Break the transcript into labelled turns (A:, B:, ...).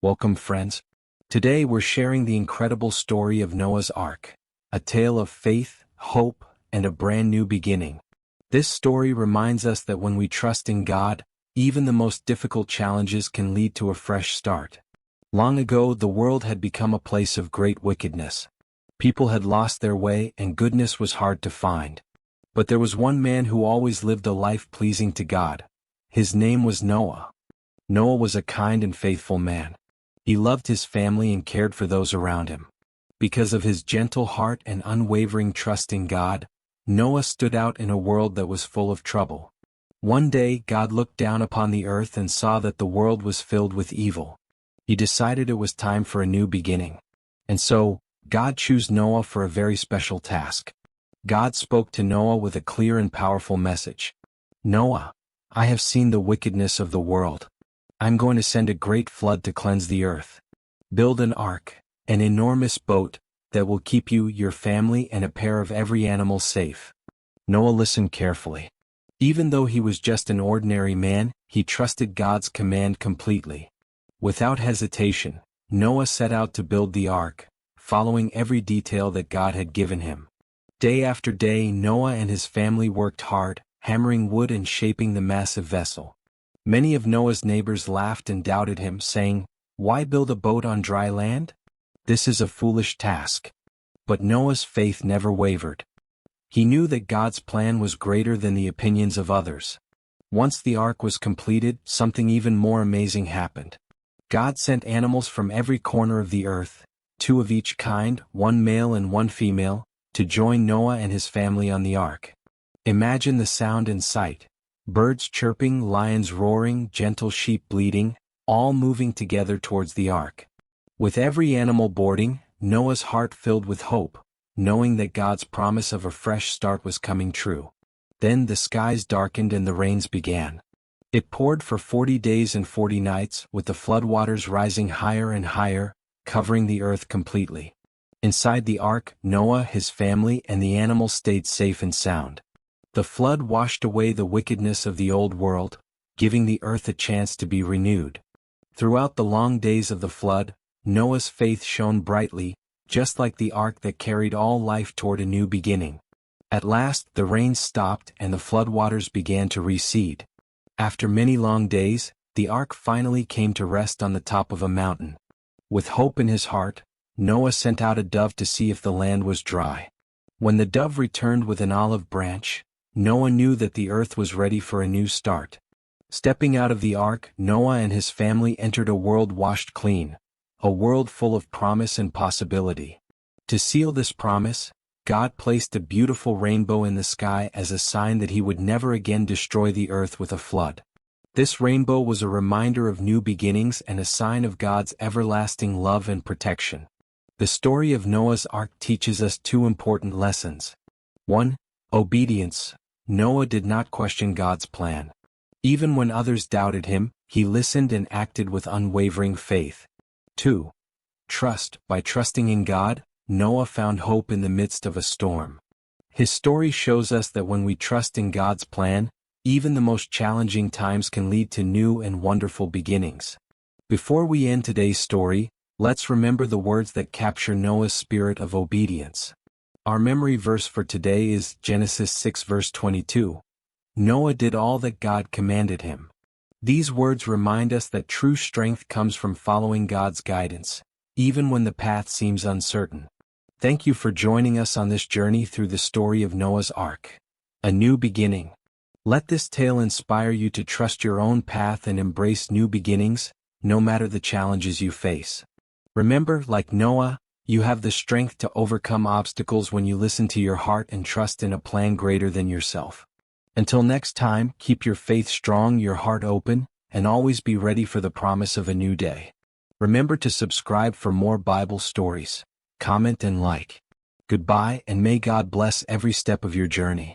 A: Welcome, friends. Today we're sharing the incredible story of Noah's Ark, a tale of faith, hope, and a brand new beginning. This story reminds us that when we trust in God, even the most difficult challenges can lead to a fresh start. Long ago, the world had become a place of great wickedness. People had lost their way and goodness was hard to find. But there was one man who always lived a life pleasing to God. His name was Noah. Noah was a kind and faithful man. He loved his family and cared for those around him. Because of his gentle heart and unwavering trust in God, Noah stood out in a world that was full of trouble. One day, God looked down upon the earth and saw that the world was filled with evil. He decided it was time for a new beginning. And so, God chose Noah for a very special task. God spoke to Noah with a clear and powerful message. "Noah, I have seen the wickedness of the world. I'm going to send a great flood to cleanse the earth. Build an ark, an enormous boat, that will keep you, your family, and a pair of every animal safe." Noah listened carefully. Even though he was just an ordinary man, he trusted God's command completely. Without hesitation, Noah set out to build the ark, following every detail that God had given him. Day after day, Noah and his family worked hard, hammering wood and shaping the massive vessel. Many of Noah's neighbors laughed and doubted him, saying, "Why build a boat on dry land? This is a foolish task." But Noah's faith never wavered. He knew that God's plan was greater than the opinions of others. Once the ark was completed, something even more amazing happened. God sent animals from every corner of the earth, 2 of each kind, 1 male and 1 female, to join Noah and his family on the ark. Imagine the sound and sight. Birds chirping, lions roaring, gentle sheep bleating, all moving together towards the ark. With every animal boarding, Noah's heart filled with hope, knowing that God's promise of a fresh start was coming true. Then the skies darkened and the rains began. It poured for 40 days and 40 nights, with the floodwaters rising higher and higher, covering the earth completely. Inside the ark, Noah, his family, and the animals stayed safe and sound. The flood washed away the wickedness of the old world, giving the earth a chance to be renewed. Throughout the long days of the flood, Noah's faith shone brightly, just like the ark that carried all life toward a new beginning. At last, the rains stopped and the floodwaters began to recede. After many long days, the ark finally came to rest on the top of a mountain. With hope in his heart, Noah sent out a dove to see if the land was dry. When the dove returned with an olive branch, Noah knew that the earth was ready for a new start. Stepping out of the ark, Noah and his family entered a world washed clean, a world full of promise and possibility. To seal this promise, God placed a beautiful rainbow in the sky as a sign that he would never again destroy the earth with a flood. This rainbow was a reminder of new beginnings and a sign of God's everlasting love and protection. The story of Noah's Ark teaches us 2 important lessons. 1. Obedience. Noah did not question God's plan. Even when others doubted him, he listened and acted with unwavering faith. 2. Trust. By trusting in God, Noah found hope in the midst of a storm. His story shows us that when we trust in God's plan, even the most challenging times can lead to new and wonderful beginnings. Before we end today's story, let's remember the words that capture Noah's spirit of obedience. Our memory verse for today is Genesis 6 verse 22. Noah did all that God commanded him. These words remind us that true strength comes from following God's guidance, even when the path seems uncertain. Thank you for joining us on this journey through the story of Noah's Ark, a new beginning. Let this tale inspire you to trust your own path and embrace new beginnings, no matter the challenges you face. Remember, like Noah, you have the strength to overcome obstacles when you listen to your heart and trust in a plan greater than yourself. Until next time, keep your faith strong, your heart open, and always be ready for the promise of a new day. Remember to subscribe for more Bible stories, comment and like. Goodbye, and may God bless every step of your journey.